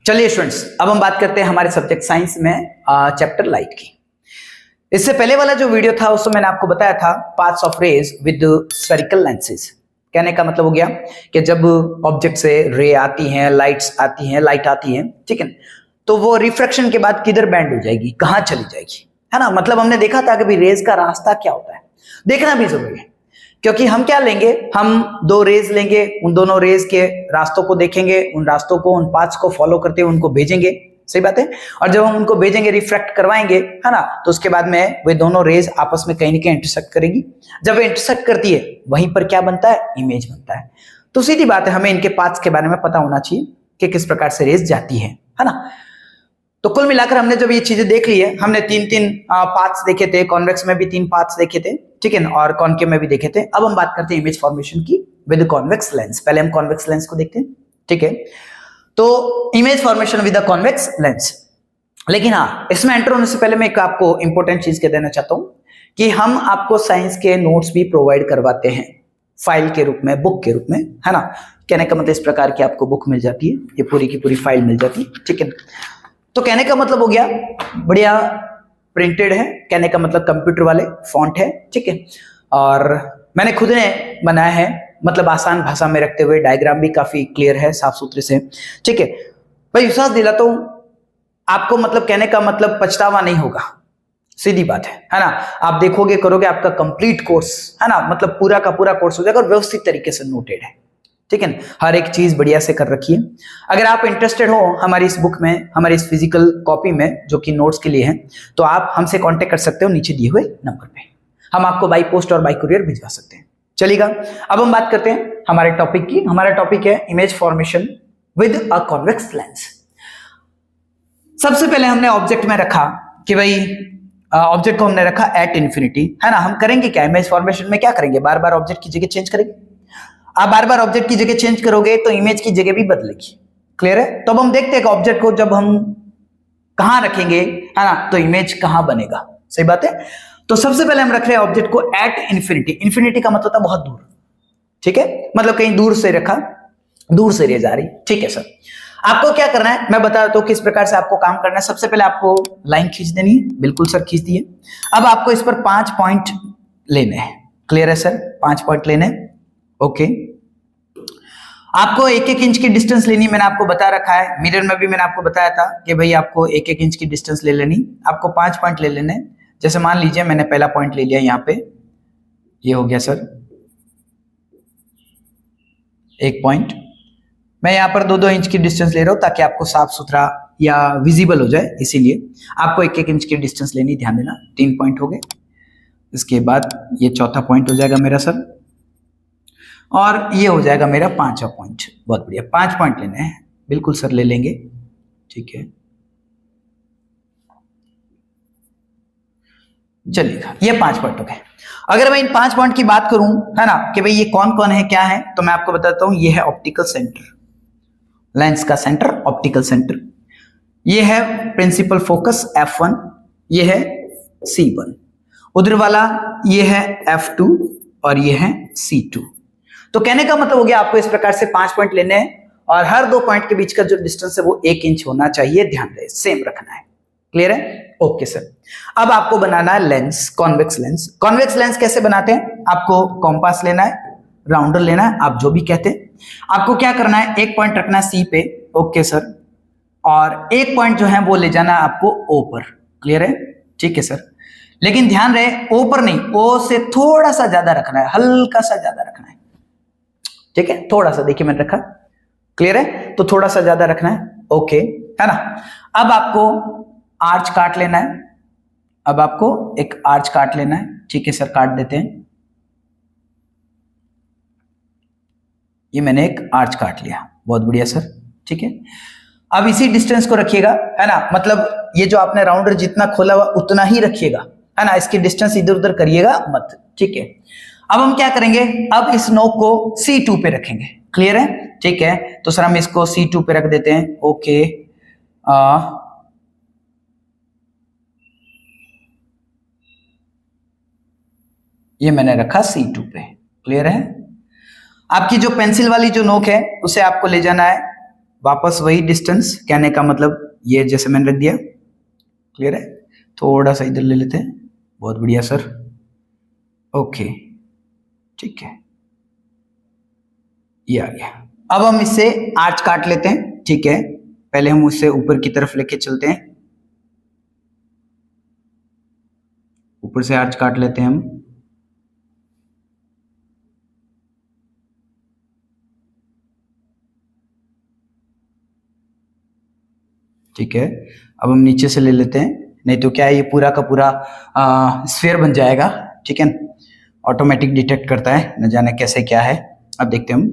चलिए स्टूडेंट्स, अब हम बात करते हैं हमारे सब्जेक्ट साइंस में चैप्टर लाइट की। इससे पहले वाला जो वीडियो था उसमें मैंने आपको बताया था paths of rays with spherical lenses. कहने का मतलब हो गया कि जब ऑब्जेक्ट से रे आती हैं, लाइट्स आती हैं, लाइट आती है, ठीक है, तो वो रिफ्रैक्शन के बाद किधर बैंड हो जाएगी, कहां चली जाएगी, है ना। मतलब हमने देखा था कि भाई रेज का रास्ता क्या होता है, देखना भी जरूरी है, क्योंकि हम क्या लेंगे, हम दो रेज लेंगे, उन दोनों रेज के रास्तों को देखेंगे, उन रास्तों को, उन पाथ्स को फॉलो करते हुए उनको भेजेंगे, सही बात है। और जब हम उनको भेजेंगे, रिफ्रैक्ट करवाएंगे, है ना, तो उसके बाद में वे दोनों रेज आपस में कहीं ना कहीं इंटरसेक्ट करेगी। जब वे इंटरसेक्ट करती है, वहीं पर क्या बनता है, इमेज बनता है। तो सीधी बात है, हमें इनके पाथ्स के बारे में पता होना चाहिए कि किस प्रकार से रेज जाती है ना। तो कुल मिलाकर हमने जब ये चीजें देख ली है, हमने तीन पाथ्स देखे थे, कॉन्वेक्स में भी 3 पाथ्स देखे थे, ठीक है, और कॉनकेव में भी देखे थे। अब हम बात करते हैं इमेज फॉर्मेशन की विद कॉन्वेक्स लेंस। पहले हम कॉन्वेक्स लेंस को देखते हैं, ठीक है। तो image formation with convex lens. लेकिन हाँ, इसमें एंटर होने से पहले मैं एक आपको इंपॉर्टेंट चीज कह देना चाहता हूं कि हम आपको साइंस के नोट्स भी प्रोवाइड करवाते हैं फाइल के रूप में, बुक के रूप में, है ना। कहने का मतलब इस प्रकार की आपको बुक मिल जाती है, ये पूरी की पूरी फाइल मिल जाती है, ठीक है। तो कहने का मतलब हो गया, बढ़िया प्रिंटेड है, कहने का मतलब कंप्यूटर वाले फॉन्ट है, ठीक है। और मैंने खुद ने बनाया है, मतलब आसान भाषा में रखते हुए, डायग्राम भी काफी क्लियर है, साफ सुथरे से, ठीक है। भाई विश्वास दिलाता हूं आपको, मतलब कहने का मतलब पछतावा नहीं होगा, सीधी बात है ना। आप देखोगे, करोगे, आपका कंप्लीट कोर्स, है ना, मतलब पूरा का पूरा कोर्स हो जाएगा और व्यवस्थित तरीके से नोटेड है, ठीक है। हर एक चीज बढ़िया से कर रखी है। अगर आप इंटरेस्टेड हो हमारी इस बुक में, हमारी इस फिजिकल कॉपी में जो कि नोट्स के लिए है, तो आप हमसे कांटेक्ट कर सकते हो नीचे दिए हुए नंबर पे। हम आपको बाई पोस्ट और बाई कुरियर भिजवा सकते हैं। चलिएगा, अब हम बात करते हैं हमारे टॉपिक की। हमारा टॉपिक है image formation with a convex lens. सबसे पहले हमने ऑब्जेक्ट में रखा कि भाई ऑब्जेक्ट को हमने रखा एट इंफिनिटी, है ना। हम करेंगे क्या इमेज फॉर्मेशन में, क्या करेंगे, बार बार ऑब्जेक्ट की जगह चेंज करेंगे। आप बार बार ऑब्जेक्ट की जगह चेंज करोगे तो इमेज की जगह भी बदलेगी, क्लियर है। तो अब हम देखते हैं कि ऑब्जेक्ट को जब हम कहां रखेंगे, है ना, तो इमेज कहां बनेगा, सही बात है। तो सबसे पहले हम रख रहे हैं ऑब्जेक्ट को एट इंफिनिटी। इंफिनिटी का मतलब था बहुत दूर, ठीक है, मतलब कहीं दूर से रखा, दूर से रेज आ रही, ठीक है सर। आपको क्या करना है मैं बता देता हूं किस प्रकार से आपको काम करना है। सबसे पहले आपको लाइन खींच देनी है, बिल्कुल सर खींच दी है। अब आपको इस पर 5 पॉइंट लेने हैं, क्लियर है सर, 5 पॉइंट लेने हैं, ओके। आपको 1-1 इंच की डिस्टेंस लेनी, मैंने आपको बता रखा है। मिरर में भी मैंने आपको बताया था कि भाई आपको 1-1 इंच की डिस्टेंस ले लेनी। आपको 5 पॉइंट ले लेने। जैसे मान लीजिए मैंने पहला पॉइंट ले लिया यहाँ पे, ये हो गया सर 1 पॉइंट। मैं यहाँ पर 2-2 इंच की डिस्टेंस ले रहा हूँ ताकि आपको साफ सुथरा या विजिबल हो जाए, इसीलिए आपको 1-1 इंच की डिस्टेंस लेनी, ध्यान देना। 3 पॉइंट हो गए। इसके बाद ये चौथा पॉइंट हो जाएगा मेरा सर, और ये हो जाएगा मेरा 5वां पॉइंट। बहुत बढ़िया, 5 पॉइंट लेने हैं, बिल्कुल सर ले लेंगे, ठीक है। चलिएगा, ये 5 पॉइंट हो गए। अगर मैं इन 5 पॉइंट की बात करूं, है ना, कि भाई ये कौन कौन है, क्या है, तो मैं आपको बताता हूं। ये है ऑप्टिकल सेंटर, लेंस का सेंटर, ऑप्टिकल सेंटर। ये है प्रिंसिपल फोकस F1, ये है C1। उधर वाला ये है F2 और ये है C2। तो कहने का मतलब हो गया आपको इस प्रकार से 5 पॉइंट लेने हैं, और हर 2 पॉइंट के बीच का जो डिस्टेंस है वो 1 इंच होना चाहिए, ध्यान रहे, सेम रखना है, क्लियर है, ओके सर। अब आपको बनाना है lens, convex lens. Convex lens कैसे बनाते हैं, आपको कॉम्पास लेना है, राउंडर लेना है, आप जो भी कहते हैं। आपको क्या करना है, 1 पॉइंट रखना है C पे, ओके सर, और 1 पॉइंट जो है वो ले जाना है आपको O पर, क्लियर है, ठीक है सर। लेकिन ध्यान रहे, O पर नहीं, O से थोड़ा सा ज्यादा रखना है, हल्का सा ज्यादा रखना है, ठीक है, थोड़ा सा, देखिए मैंने रखा, क्लियर है, तो थोड़ा सा ज्यादा रखना है, ओके, है ना। अब आपको आर्च काट लेना है, अब आपको एक आर्च काट लेना है, ठीक है सर, काट देते हैं। ये मैंने एक आर्च काट लिया, बहुत बढ़िया सर, ठीक है। अब इसी डिस्टेंस को रखिएगा, है ना, मतलब ये जो आपने राउंडर जितना खोला हुआ उतना ही रखिएगा, है ना, इसकी डिस्टेंस इधर उधर करिएगा मत, ठीक है। अब हम क्या करेंगे, अब इस नोक को C2 पे रखेंगे, क्लियर है, ठीक है। तो सर हम इसको C2 पे रख देते हैं, ओके। ये मैंने रखा C2 पे, क्लियर है। आपकी जो पेंसिल वाली जो नोक है उसे आपको ले जाना है वापस वही डिस्टेंस, कहने का मतलब ये जैसे मैंने रख दिया, क्लियर है। थोड़ा सा इधर ले लेते हैं, बहुत बढ़िया सर, ओके ठीक है, ये आ गया। अब हम इससे आर्च काट लेते हैं, ठीक है। पहले हम उससे ऊपर की तरफ लेके चलते हैं, ऊपर से आर्च काट लेते हैं हम, ठीक है। अब हम नीचे से ले लेते हैं, नहीं तो क्या है ये पूरा का पूरा स्फीयर बन जाएगा, ठीक है। ऑटोमेटिक डिटेक्ट करता है, न जाने कैसे क्या है। अब देखते हैं हम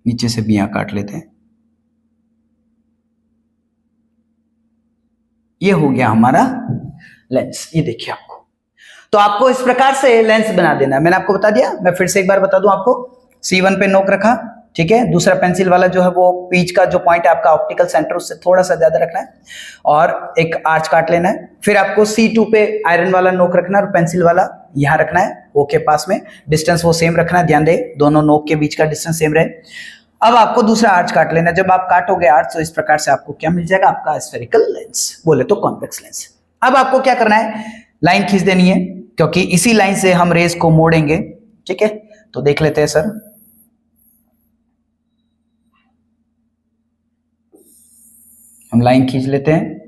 नीचे से भी यहाँ काट लेते हैं, ये हो गया हमारा लेंस। ये देखिए आपको, तो आपको इस प्रकार से लेंस बना देना है। मैंने आपको बता दिया, मैं फिर से एक बार बता दूं आपको। C1 पे नोक रखा, ठीक है। दूसरा पेंसिल वाला जो है वो पीच का जो पॉइंट है आपका ऑप्टिकल सेंटर, उससे थोड़ा सा ज्यादा रखना है और एक आर्च काट लेना है। फिर आपको C2 पे आयरन वाला नोक रखना है और पेंसिल वाला यहाँ रखना है, ओ के पास में। डिस्टेंस वो सेम रखना है, ध्यान दे दोनों नोक के बीच का डिस्टेंस सेम रहे। अब आपको दूसरा आर्च काट लेना है। जब आप काटोगे आर्च तो इस प्रकार से आपको क्या मिल जाएगा, आपका स्फेरिकल लेंस, बोले तो कॉन्वेक्स लेंस। अब आपको क्या करना है, लाइन खींच देनी है, क्योंकि इसी लाइन से हम रेज को मोड़ेंगे, ठीक है। तो देख लेते हैं सर, हम लाइन खींच लेते हैं,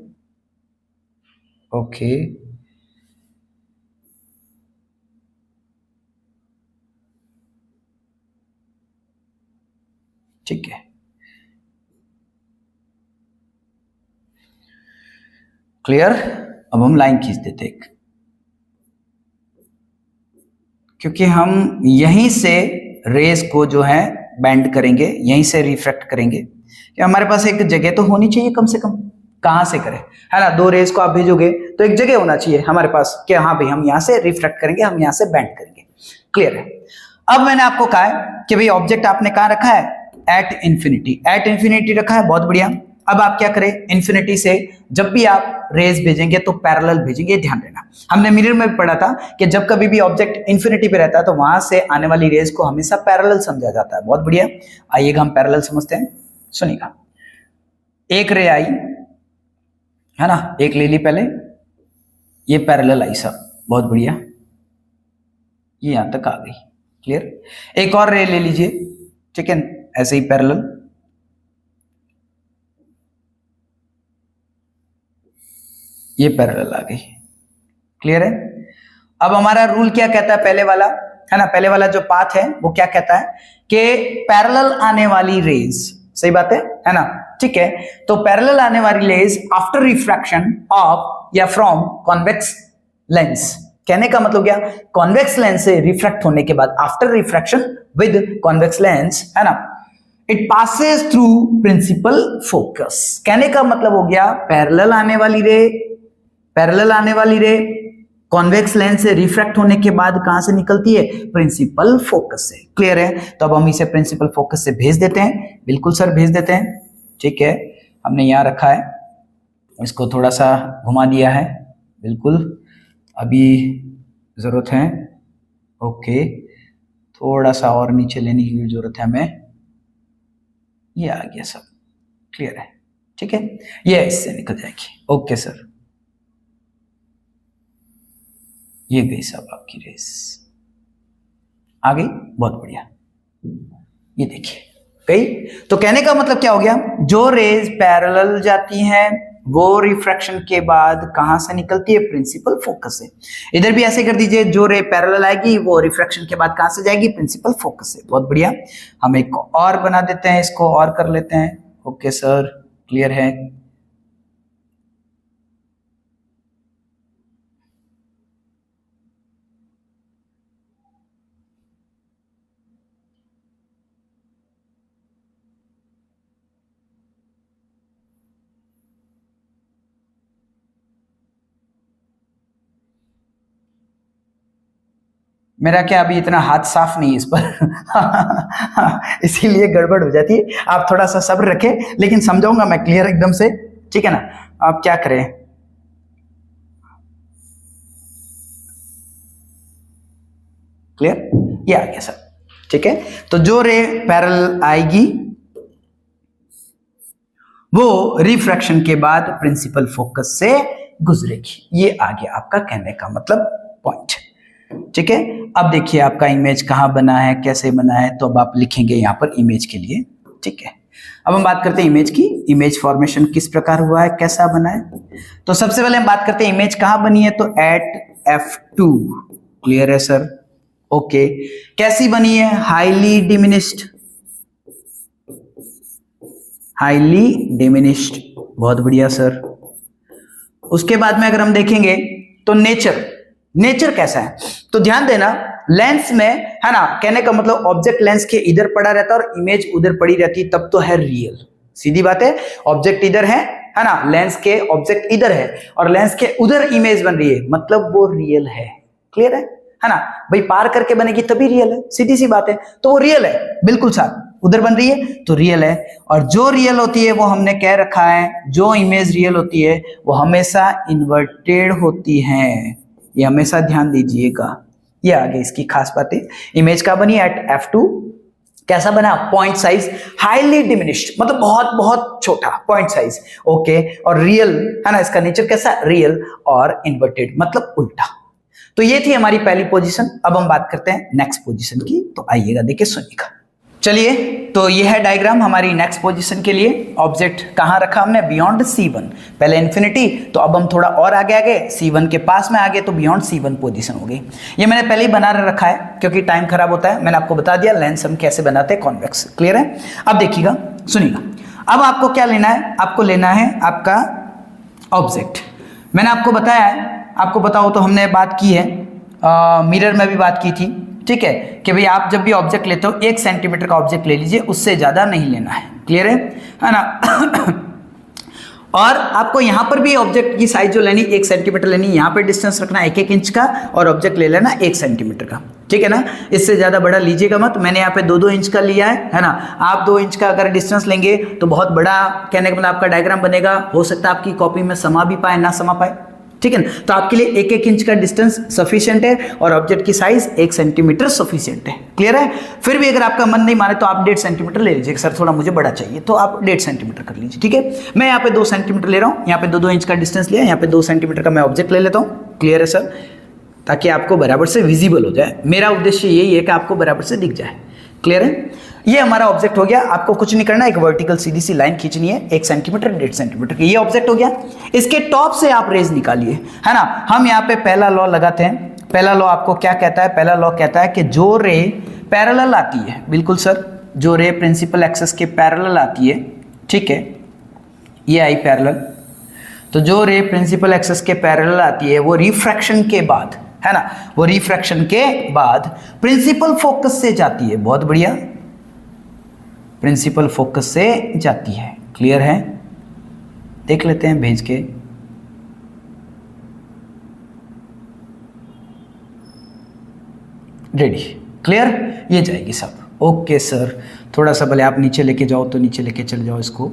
ओके। ठीक है, क्लियर। अब हम लाइन खींच देते हैं, क्योंकि हम यहीं से रेस को जो है बेंड करेंगे, यहीं से रिफ्रैक्ट करेंगे। कि हमारे पास एक जगह तो होनी चाहिए कम से कम, कहां से करें, है ना। दो रेस को आप भेजोगे तो एक जगह होना चाहिए हमारे पास कि हाँ भाई हम यहां से रिफ्रैक्ट करेंगे, हम यहां से बेंड करेंगे, क्लियर है। अब मैंने आपको कहा है कि भाई ऑब्जेक्ट आपने कहां रखा है, एट इंफिनिटी, एट इंफिनिटी रखा है, बहुत बढ़िया। अब आप क्या करें, इंफिनिटी से जब भी आप रेज भेजेंगे तो पैरेलल भेजेंगे, ध्यान देना। हमने मिरर में भी पढ़ा था कि जब कभी भी ऑब्जेक्ट इंफिनिटी पे रहता है तो वहां से आने वाली रेज को हमेशा पैरेलल समझा जाता है, बहुत बढ़िया। आइएगा हम पैरेलल समझते हैं, सुनिएगा। एक रे आई, है ना, एक ले ली पहले, ये पैरेलल आई सब, बहुत बढ़िया, ये यहां तक आ गई, क्लियर। एक और रे ले लीजिए, ठीक है, ऐसे ही पैरेलल, ये पैरेलल आ गई, क्लियर है। अब हमारा रूल क्या कहता है, पहले वाला, है ना, पहले वाला जो पाथ है वो क्या कहता है कि पैरेलल आने वाली रेज, सही बात है ना, ठीक है। तो पैरेलल आने वाली रेज आफ्टर रिफ्रैक्शन ऑफ या फ्रॉम कॉन्वेक्स लेंस, कहने का मतलब क्या, कॉन्वेक्स लेंस से रिफ्रैक्ट होने के बाद, after refraction with convex lens, है ना, it passes through principal focus. कहने का मतलब हो गया पैरेलल आने वाली रे, पैरेलल आने वाली रे कॉन्वेक्स लेंस से रिफ्रैक्ट होने के बाद कहां से निकलती है, प्रिंसिपल फोकस से, क्लियर है। तो अब हम इसे प्रिंसिपल फोकस से भेज देते हैं, बिल्कुल सर भेज देते हैं, ठीक है। हमने यहां रखा है, इसको थोड़ा सा घुमा दिया है, बिल्कुल अभी जरूरत है, ओके, थोड़ा सा और नीचे लेने की जरूरत है हमें, ये आ गया सब, क्लियर है, ठीक है, ये इससे निकल जाएगी, ओके सर। ये गई सब आपकी रेस, आ गई, बहुत बढ़िया, ये देखिए गई। तो कहने का मतलब क्या हो गया, जो रेज पैरेलल जाती हैं वो रिफ्रैक्शन के बाद कहां से निकलती है, प्रिंसिपल फोकस से। इधर भी ऐसे कर दीजिए, जो रे पैरेलल आएगी वो रिफ्रैक्शन के बाद कहां से जाएगी, प्रिंसिपल फोकस से, बहुत बढ़िया। हम एक और बना देते हैं, इसको और कर लेते हैं, ओके सर, क्लियर है। मेरा क्या अभी इतना हाथ साफ नहीं है इस पर इसीलिए गड़बड़ हो जाती है, आप थोड़ा सा सब्र रखें, लेकिन समझाऊंगा मैं क्लियर एकदम से, ठीक है ना। आप क्या करें, क्लियर, ये आ गया सब, ठीक है, तो जो रे पैरेलल आएगी वो रिफ्रैक्शन के बाद प्रिंसिपल फोकस से गुजरेगी। ये आ गया आपका कहने का मतलब पॉइंट। ठीक है, अब देखिए आपका इमेज कहाँ बना है, कैसे बना है, तो अब आप लिखेंगे यहाँ पर इमेज के लिए। ठीक है, अब हम बात करते हैं इमेज की। इमेज फॉर्मेशन किस प्रकार हुआ है, कैसा बना है। तो सबसे पहले हम बात करते हैं इमेज कहाँ बनी है, तो एट F2। क्लियर है सर? ओके, कैसी बनी है, हाईली डिमिनिश्ड। हाईली डिमिनिश्ड, बहुत बढ़िया सर। उसके बाद में अगर हम देखेंगे तो नेचर कैसा है, तो ध्यान देना लेंस में है ना, कहने का मतलब ऑब्जेक्ट लेंस के इधर पड़ा रहता है और इमेज उधर पड़ी रहती, तब तो है रियल। सीधी बात है, ऑब्जेक्ट इधर है ना, लेंस के ऑब्जेक्ट इधर है और लेंस के उधर इमेज बन रही है, मतलब वो रियल है। क्लियर है ना भाई, पार करके बनेगी तभी रियल है, सीधी सी बात है। तो वो रियल है, बिल्कुल साथ उधर बन रही है तो रियल है। और जो रियल होती है वो हमने कह रखा है, जो इमेज रियल होती है वो हमेशा इन्वर्टेड होती है, ये हमेशा ध्यान दीजिएगा। ये आगे इसकी खास बातें। इमेज का बनी एट F2, कैसा बना, पॉइंट साइज हाईली डिमिनिश्ड, मतलब बहुत बहुत छोटा पॉइंट साइज। ओके, और रियल है ना, इसका नेचर कैसा, रियल और इन्वर्टेड मतलब उल्टा। तो ये थी हमारी पहली पोजीशन। अब हम बात करते हैं नेक्स्ट पोजीशन की, तो आइएगा देखिए सुनिएगा। चलिए, तो ये है डायग्राम हमारी नेक्स्ट पोजीशन के लिए। ऑब्जेक्ट कहाँ रखा हमने, बियॉन्ड C1, पहले इन्फिनिटी, तो अब हम थोड़ा और आगे आगे C1 के पास में आगे, तो बियॉन्ड C1 पोजीशन हो गई। ये मैंने पहले ही बना रखा है क्योंकि टाइम खराब होता है, मैंने आपको बता दिया लेंस हम कैसे बनाते हैं कॉन्वेक्स। क्लियर है? अब देखिएगा, सुनिएगा, अब आपको क्या लेना है, आपको लेना है आपका ऑब्जेक्ट। मैंने आपको बताया है, आपको बताओ तो हमने बात की है, मिरर में भी बात की थी। ठीक है, कि भाई आप जब भी ऑब्जेक्ट लेते हो 1 सेंटीमीटर का ऑब्जेक्ट ले लीजिए, उससे ज्यादा नहीं लेना है। क्लियर है ना? और आपको यहाँ पर भी ऑब्जेक्ट की साइज जो लेनी 1 सेंटीमीटर लेनी, यहाँ पे डिस्टेंस रखना 1-1 इंच का और ऑब्जेक्ट ले लेना 1 सेंटीमीटर का। ठीक है ना, इससे ज्यादा बड़ा लीजिएगा मत। मैंने यहाँ पे 2-2 इंच का लिया है ना। आप 2 इंच का अगर डिस्टेंस लेंगे तो बहुत बड़ा कहने का मतलब आपका डायग्राम बनेगा, हो सकता है आपकी कॉपी में समा भी पाए ना समा पाए। ठीक है ना, तो आपके लिए 1-1 इंच का डिस्टेंस सफिशिएंट है और ऑब्जेक्ट की साइज 1 सेंटीमीटर सफिशिएंट है। क्लियर है? फिर भी अगर आपका मन नहीं माने तो आप 1.5 सेंटीमीटर ले लीजिए। सर थोड़ा मुझे बड़ा चाहिए, तो आप 1.5 सेंटीमीटर कर लीजिए। ठीक है, मैं यहाँ पे 2 सेंटीमीटर ले रहा हूँ, यहाँ पे 2-2 इंच का डिस्टेंस लिया, यहाँ पे 2 सेंटीमीटर का मैं ऑब्जेक्ट ले लेता हूँ। क्लियर है सर? ताकि आपको बराबर से विजिबल हो जाए, मेरा उद्देश्य यही है कि आपको बराबर से दिख जाए। क्लियर है? ये हमारा ऑब्जेक्ट हो गया। आपको कुछ नहीं करना, एक वर्टिकल सीधी सी लाइन खींचनी है 1 सेंटीमीटर 1.5 सेंटीमीटर की। ये ऑब्जेक्ट हो गया। इसके टॉप से आप रेज निकालिए, है ना। हम यहाँ पे पहला लॉ लगाते हैं। पहला लॉ आपको क्या कहता है, पहला लॉ कहता है कि जो रे पैरेलल आती है, बिल्कुल सर, जो रे प्रिंसिपल एक्सिस के पैरेलल आती है, ठीक है, ये आई पैरेलल, तो जो रे प्रिंसिपल एक्सिस के पैरेलल आती है वो रिफ्रैक्शन के बाद, है ना, वो रिफ्रैक्शन के बाद प्रिंसिपल फोकस से जाती है। बहुत बढ़िया, प्रिंसिपल फोकस से जाती है। क्लियर है? देख लेते हैं भेज के। रेडी, क्लियर, ये जाएगी सब। ओके सर, थोड़ा सा भले आप नीचे लेके जाओ तो नीचे लेके चले जाओ इसको,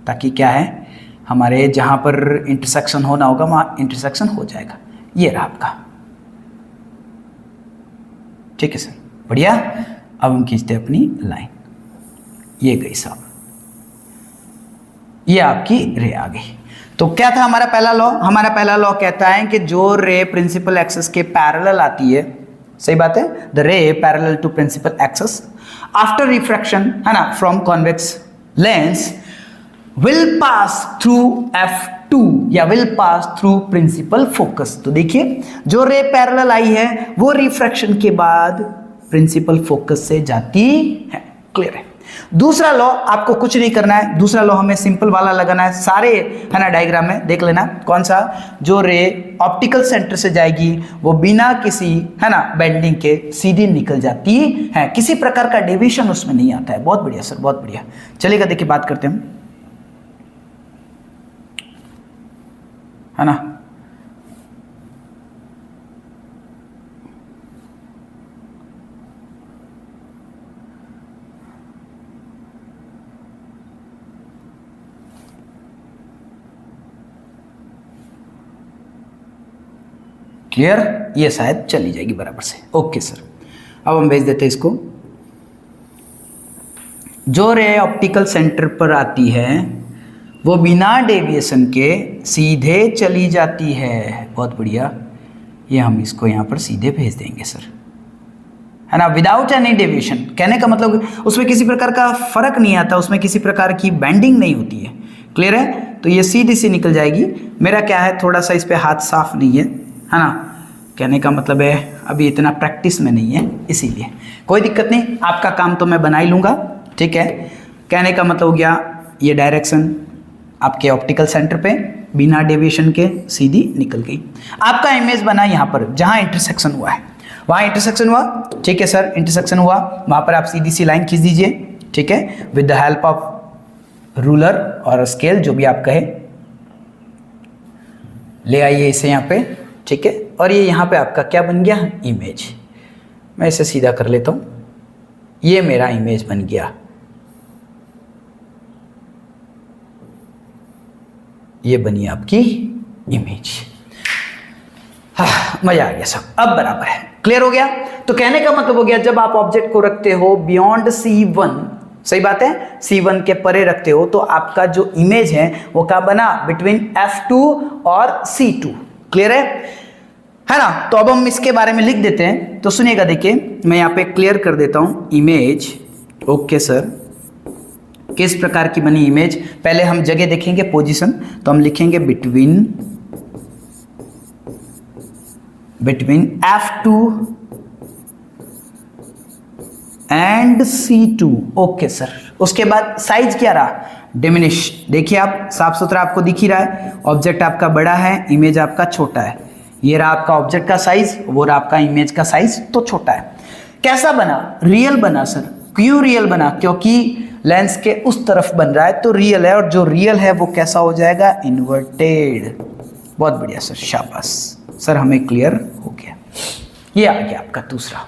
ताकि क्या है हमारे जहां पर इंटरसेक्शन होना होगा वहां इंटरसेक्शन हो जाएगा। ये रहा आपका। ठीक है सर, बढ़िया। अब हम खींचते हैं अपनी लाइन, ये गई साहब, ये आपकी रे आ गई। तो क्या था हमारा पहला लॉ? हमारा पहला लॉ कहता है कि जो रे प्रिंसिपल एक्सिस के पैरेलल आती है, सही बात है, the ray parallel to principal axis after refraction, है ना, from convex lens will pass through F2 या will pass through principal focus. तो देखिए, जो रे पैरेलल आई है वो रिफ्रैक्शन के बाद प्रिंसिपल फोकस से जाती है। क्लियर है? दूसरा लॉ आपको कुछ नहीं करना है, दूसरा लॉ हमें सिंपल वाला लगाना है, सारे है ना डायग्राम में देख लेना। कौन सा? जो रे ऑप्टिकल सेंटर से जाएगी वो बिना किसी, है ना, बेंडिंग के सीधी निकल जाती है, किसी प्रकार का डेविएशन उसमें नहीं आता है। बहुत बढ़िया सर, बहुत बढ़िया। चलिएगा, देखिए बात करते हैं, है ना। क्लियर? ये शायद चली जाएगी बराबर से। ओके सर, अब हम भेज देते हैं इसको। जो रे ऑप्टिकल सेंटर पर आती है वो बिना डेविएशन के सीधे चली जाती है। बहुत बढ़िया, ये हम इसको यहाँ पर सीधे भेज देंगे सर, है ना, विदाउट एनी डेविएशन। कहने का मतलब उसमें किसी प्रकार का फर्क नहीं आता, उसमें किसी प्रकार की बेंडिंग नहीं होती है। क्लियर है? तो ये सीधी सी निकल जाएगी। मेरा क्या है, थोड़ा सा इस पे हाथ साफ नहीं है ना, कहने का मतलब है अभी इतना प्रैक्टिस में नहीं है, इसीलिए कोई दिक्कत नहीं, आपका काम तो मैं बना ही लूँगा। ठीक है, कहने का मतलब हो गया ये डायरेक्शन आपके ऑप्टिकल सेंटर पे बिना डेविएशन के सीधी निकल गई। आपका इमेज बना यहाँ पर जहाँ इंटरसेक्शन हुआ है, वहाँ इंटरसेक्शन हुआ। ठीक है सर, इंटरसेक्शन हुआ, वहाँ पर आप सीधी सी लाइन खींच दीजिए। ठीक है, with the help of ruler और स्केल, जो भी आप कहे, ले आइए इसे यहाँ पे। ठीक है, और ये यहाँ पे आपका क्या बन गया, इमेज। मैं इसे सीधा कर लेता हूँ, ये मेरा इमेज बन गया। ये बनी आपकी इमेज। हाँ, मजा आ गया सब, अब बराबर है, क्लियर हो गया। तो कहने का मतलब हो गया, जब आप ऑब्जेक्ट को रखते हो बियॉन्ड C1, सही बात है, C1 के परे रखते हो, तो आपका जो इमेज है वो क्या बना, बिटवीन F2 और C2। क्लियर है ना। तो अब हम इसके बारे में लिख देते हैं। तो सुनिएगा, देखिए मैं यहाँ पे क्लियर कर देता हूँ इमेज। ओके सर, किस प्रकार की बनी इमेज, पहले हम जगह देखेंगे, पोजीशन, तो हम लिखेंगे between F2 and C2। Okay sir, उसके बाद साइज क्या रहा, डिमिनिश। देखिए आप, साफ सुथरा आपको दिख ही रहा है, ऑब्जेक्ट आपका बड़ा है, इमेज आपका छोटा है। ये रहा आपका ऑब्जेक्ट का साइज, वो रहा आपका इमेज का साइज, तो छोटा है। कैसा बना, रियल बना सर। क्यों रियल बना, क्योंकि लेंस के उस तरफ बन रहा है तो रियल है, और जो रियल है वो कैसा हो जाएगा, इन्वर्टेड। बहुत बढ़िया सर, शाबाश सर, हमें क्लियर हो गया। ये आ गया आपका दूसरा।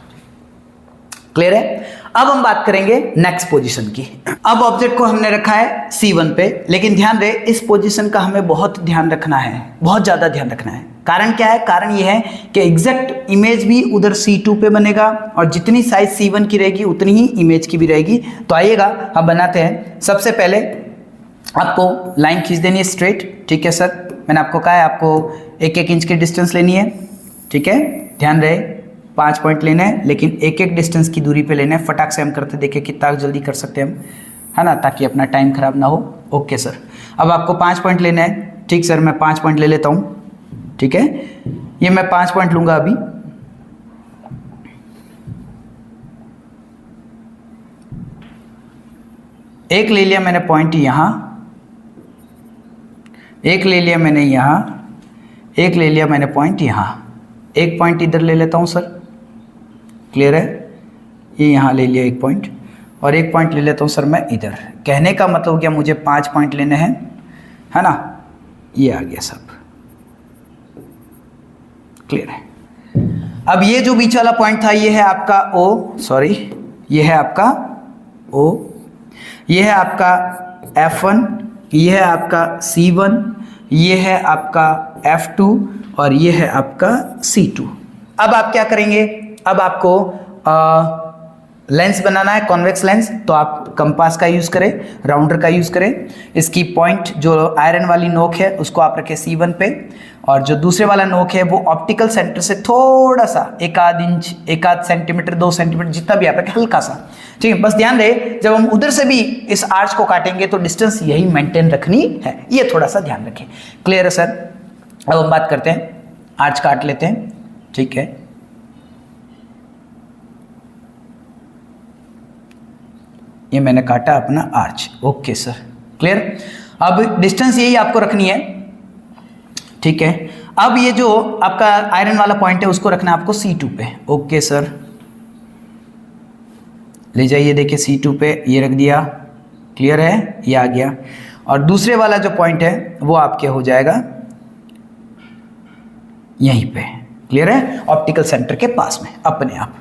क्लियर है। अब हम बात करेंगे नेक्स्ट पोजीशन की। अब ऑब्जेक्ट को हमने रखा है C1 पे, लेकिन ध्यान रहे इस पोजीशन का हमें बहुत ध्यान रखना है, बहुत ज्यादा ध्यान रखना है। कारण क्या है, कारण ये है कि एग्जैक्ट इमेज भी उधर C2 पे बनेगा, और जितनी साइज C1 की रहेगी उतनी ही इमेज की भी रहेगी। तो आइएगा हम बनाते हैं। सबसे पहले आपको लाइन खींच देनी है स्ट्रेट। ठीक है सर, मैंने आपको कहा है आपको 1-1 इंच की डिस्टेंस लेनी है। ठीक है, ध्यान रहे 5 पॉइंट लेने हैं, लेकिन 1-1 डिस्टेंस की दूरी पे लेने हैं। फटाक से हम करते देखें कितना जल्दी कर सकते हैं हम, है ना, ताकि अपना टाइम खराब ना हो। ओके सर, अब आपको 5 पॉइंट लेने हैं। ठीक सर, मैं 5 पॉइंट ले लेता हूँ। ठीक है, ये मैं 5 पॉइंट लूंगा अभी। एक ले लिया मैंने पॉइंट यहाँ, एक ले लिया मैंने यहाँ, एक ले लिया मैंने पॉइंट यहाँ, एक पॉइंट इधर ले लेता हूँ सर। क्लियर है, ये यहाँ ले लिया एक पॉइंट, और एक पॉइंट ले लेता हूँ सर मैं इधर। कहने का मतलब क्या, मुझे 5 पॉइंट लेने हैं, है ना। ये आ गया सब, क्लियर है। अब ये जो बीच वाला पॉइंट था ये है आपका O, सॉरी ये है आपका O, ये है आपका F1, ये है आपका C1, ये है आपका F2, और ये है आपका C2। अब आप क्या करेंगे, अब आपको लेंस बनाना है, कॉन्वेक्स लेंस। तो आप कंपास का यूज़ करें, राउंडर का यूज़ करें। इसकी पॉइंट जो आयरन वाली नोक है उसको आप रखें C1 पे, और जो दूसरे वाला नोक है वो ऑप्टिकल सेंटर से थोड़ा सा 1-आध इंच, 1-आध सेंटीमीटर, 2 सेंटीमीटर, जितना भी आप रखें, हल्का सा। ठीक है, बस ध्यान रहे जब हम उधर से भी इस आर्च को काटेंगे तो डिस्टेंस यही मेंटेन रखनी है, ये थोड़ा सा ध्यान रखें। क्लियर है सर। अब हम बात करते हैं, आर्च काट लेते हैं। ठीक है, ये मैंने काटा अपना आर्च। Okay sir, clear. अब डिस्टेंस यही आपको रखनी है। ठीक है, अब ये जो आपका आयरन वाला पॉइंट है उसको रखना है आपको C2 पे। ओके सर, ले जाइए, देखिए C2 पे ये रख दिया। क्लियर है, ये आ गया। और दूसरे वाला जो पॉइंट है वो आपके हो जाएगा यहीं पे। क्लियर है, ऑप्टिकल सेंटर के पास में अपने आप।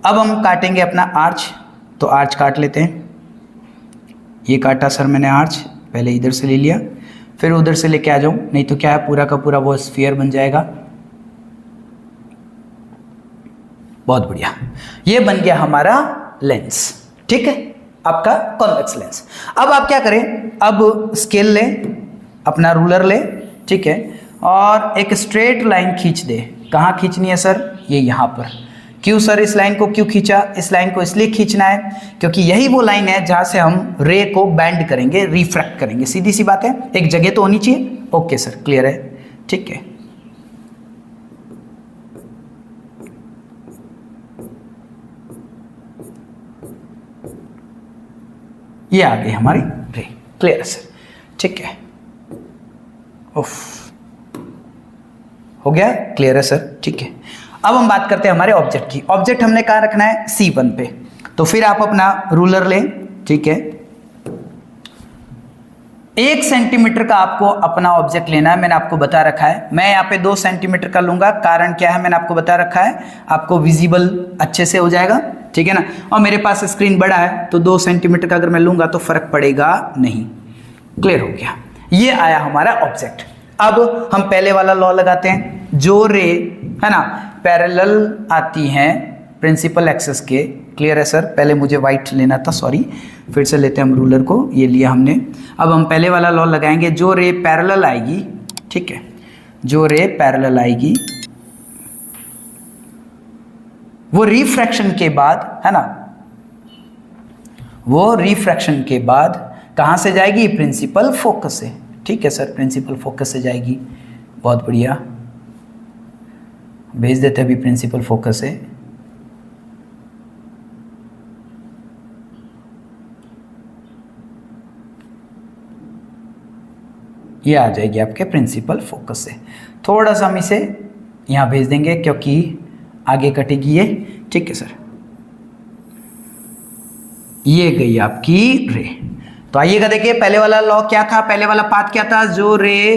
अब हम काटेंगे अपना आर्च, तो आर्च काट लेते हैं। ये काटा सर मैंने आर्च, पहले इधर से ले लिया, फिर उधर से लेके आ जाऊं, नहीं तो क्या है पूरा का पूरा वो स्फीयर बन जाएगा। बहुत बढ़िया, ये बन गया हमारा लेंस। ठीक है, आपका कॉन्वेक्स लेंस। अब आप क्या करें, अब स्केल ले, अपना रूलर ले, ठीक है, और एक स्ट्रेट लाइन खींच दे। कहाँ खींचनी है सर? ये यहाँ पर। क्यों सर इस लाइन को क्यों खींचा? इस लाइन को इसलिए खींचना है क्योंकि यही वो लाइन है जहाँ से हम रे को बैंड करेंगे, रिफ्रैक्ट करेंगे। सीधी सी बात है, एक जगह तो होनी चाहिए। ओके सर, क्लियर है, ठीक है। ये आ गई हमारी रे, क्लियर है सर, ठीक है। उफ, हो गया, क्लियर है सर, ठीक है। अब हम बात करते हैं हमारे ऑब्जेक्ट की। ऑब्जेक्ट हमने कहाँ रखना है? C1 पे। तो फिर आप अपना रूलर लें, ठीक है। 1 सेंटीमीटर का आपको अपना ऑब्जेक्ट लेना है, मैंने आपको बता रखा है। मैं यहाँ पे 2 सेंटीमीटर का लूंगा, कारण क्या है मैंने आपको बता रखा है, आपको विजिबल अच्छे से हो जाएगा, ठीक है ना। और मेरे पास स्क्रीन बड़ा है तो 2 सेंटीमीटर का अगर मैं लूंगा तो फर्क पड़ेगा नहीं। क्लियर हो गया, ये आया हमारा ऑब्जेक्ट। अब हम पहले वाला लॉ लगाते हैं, जो रे है ना पैरेलल आती हैं प्रिंसिपल एक्सिस के। क्लियर है सर, पहले मुझे व्हाइट लेना था, सॉरी, फिर से लेते हैं हम रूलर को, ये लिया हमने। अब हम पहले वाला लॉ लगाएंगे, जो रे पैरेलल आएगी, ठीक है, जो रे पैरेलल आएगी वो रिफ्रैक्शन के बाद, है ना, वो रिफ्रैक्शन के बाद कहाँ से जाएगी? प्रिंसिपल फोकस से, ठीक है सर, प्रिंसिपल फोकस से जाएगी। बहुत बढ़िया, भेज देते हैं अभी प्रिंसिपल फोकस से। ये आ जाएगी आपके प्रिंसिपल फोकस से। थोड़ा सा हम इसे यहाँ भेज देंगे क्योंकि आगे कटेगी ये, ठीक है सर। ये गई आपकी रे। तो आइएगा देखिए, पहले वाला लॉ क्या था, पहले वाला पाथ क्या था? जो रे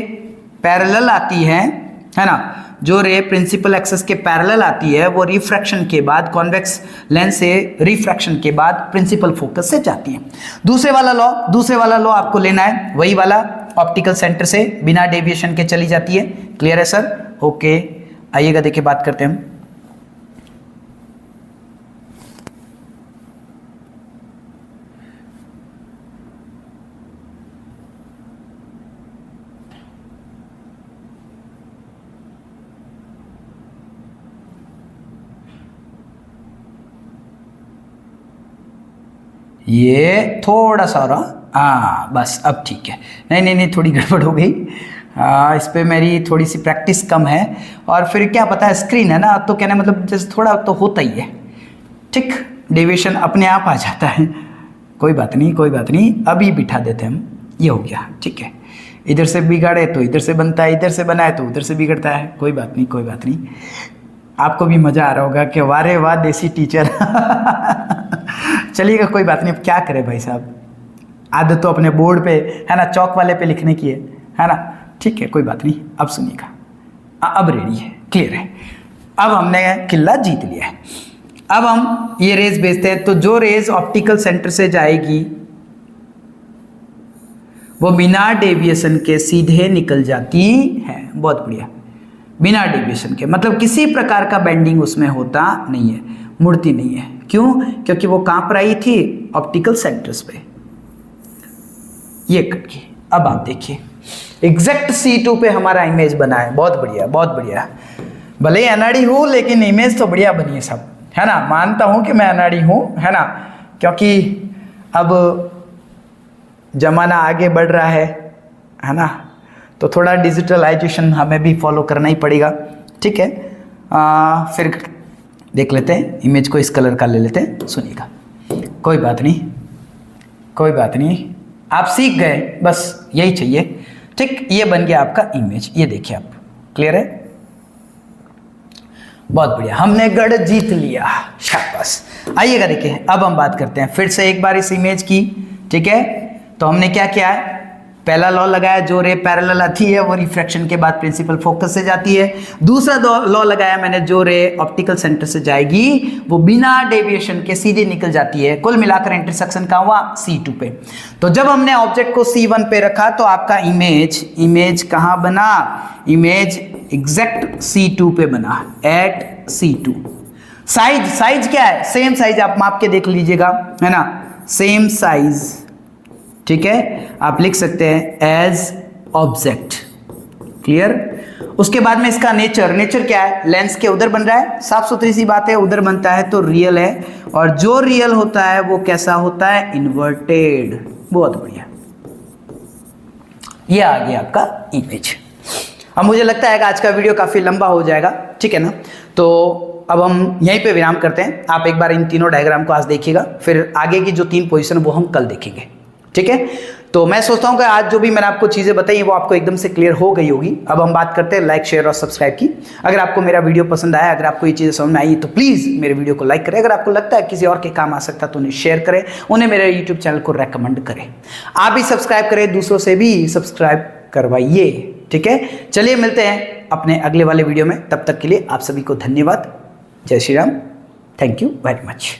पैरेलल आती है ना, जो रे प्रिंसिपल एक्सिस के पैरेलल आती है वो रिफ्रैक्शन के बाद कॉन्वेक्स लेंस से रिफ्रैक्शन के बाद प्रिंसिपल फोकस से जाती है। दूसरे वाला लॉ आपको लेना है, वही वाला, ऑप्टिकल सेंटर से बिना डेविएशन के चली जाती है। क्लियर है सर, ओके। आइएगा देखिए, बात करते हैं हम। ये थोड़ा सा और, हाँ बस अब ठीक है। नहीं थोड़ी गड़बड़ हो गई, इस पे मेरी थोड़ी सी प्रैक्टिस कम है। और फिर क्या पता है, स्क्रीन है ना, तो कहना मतलब जैसे थोड़ा तो होता ही है, ठीक, डेविएशन अपने आप आ जाता है। कोई बात नहीं, अभी बिठा देते हम। ये हो गया, ठीक है। इधर से बिगाड़े तो इधर से बनता है, इधर से बनाए तो उधर से बिगड़ता है। कोई बात नहीं। आपको भी मज़ा आ रहा होगा कि वारे वाह देसी टीचर। चलिएगा, कोई बात नहीं, अब क्या करें भाई साहब, आदत तो अपने बोर्ड पे है ना, चौक वाले पे लिखने की है ना, ठीक है, कोई बात नहीं। अब सुनिएगा, अब रेडी है, क्लियर है। अब हमने किला जीत लिया है। अब हम ये रेज भेजते हैं, तो जो रेज ऑप्टिकल सेंटर से जाएगी वो बिना डेविएशन के सीधे निकल जाती है। बहुत बढ़िया, बिना डेविएशन के, मतलब किसी प्रकार का बेंडिंग उसमें होता नहीं है, मुड़ती नहीं है। क्यों? क्योंकि वो कहां पर आई थी? ऑप्टिकल सेंटर्स पे। ये कट गई। अब आप देखिए, एग्जैक्ट C2 पे हमारा इमेज बना है। बहुत बढ़िया। भले अनाड़ी हूं लेकिन इमेज तो बढ़िया बनी है सब, है ना। मानता हूं कि मैं अनाड़ी हूं, है ना, क्योंकि अब जमाना आगे बढ़ रहा है ना, तो थोड़ा डिजिटलाइजेशन हमें भी फॉलो करना ही पड़ेगा, ठीक है। फिर देख लेते हैं, इमेज को इस कलर का ले लेते हैं। सुनिएगा, कोई बात नहीं, आप सीख गए, बस यही चाहिए, ठीक। ये बन गया आपका इमेज, ये देखिए आप, क्लियर है। बहुत बढ़िया, हमने गढ़ जीत लिया, शाबाश। आइएगा देखिए, अब हम बात करते हैं फिर से एक बार इस इमेज की, ठीक है। तो हमने क्या किया है, पहला लॉ लगाया, जो रे पैरेलल आती है वो रिफ्रैक्शन के बाद प्रिंसिपल फोकस से जाती है। दूसरा लॉ लगाया मैंने, जो रे ऑप्टिकल सेंटर से जाएगी वो बिना डेविएशन के सीधे निकल जाती है। कुल मिलाकर इंटरसेक्शन कहाँ हुआ? C2 पे। तो जब हमने ऑब्जेक्ट को C1 पे रखा तो आपका इमेज कहाँ बना? इमेज एग्जैक्ट C2 पे बना, एट C2। साइज क्या है? सेम साइज आप माप के देख लीजिएगा, है ना। सेम साइज, ठीक है, आप लिख सकते हैं एज ऑब्जेक्ट। क्लियर। उसके बाद में इसका नेचर क्या है, लेंस के उधर बन रहा है, साफ सुथरी सी बात है, उधर बनता है तो रियल है, और जो रियल होता है वो कैसा होता है, इन्वर्टेड। बहुत बढ़िया, ये आ गया आपका इमेज। अब मुझे लगता है कि आज का वीडियो काफी लंबा हो जाएगा, ठीक है ना, तो अब हम यहीं पे विराम करते हैं। आप एक बार इन तीनों डायग्राम को आज देखिएगा, फिर आगे की जो 3 पोजीशन वो हम कल देखेंगे, ठीक है। तो मैं सोचता हूं कि आज जो भी मैंने आपको चीजें बताई वो आपको एकदम से क्लियर हो गई होगी। अब हम बात करते हैं लाइक, शेयर और सब्सक्राइब की। अगर आपको मेरा वीडियो पसंद आया, अगर आपको ये चीजें समझ में आई तो प्लीज मेरे वीडियो को लाइक करें। अगर आपको लगता है किसी और के काम आ सकता तो उन्हें शेयर करें, उन्हें मेरे यूट्यूब चैनल को रेकमेंड करें। आप भी सब्सक्राइब करें, दूसरों से भी सब्सक्राइब करवाइए, ठीक है। चलिए मिलते हैं अपने अगले वाले वीडियो में, तब तक के लिए आप सभी को धन्यवाद। जय Shri Ram, thank you very much.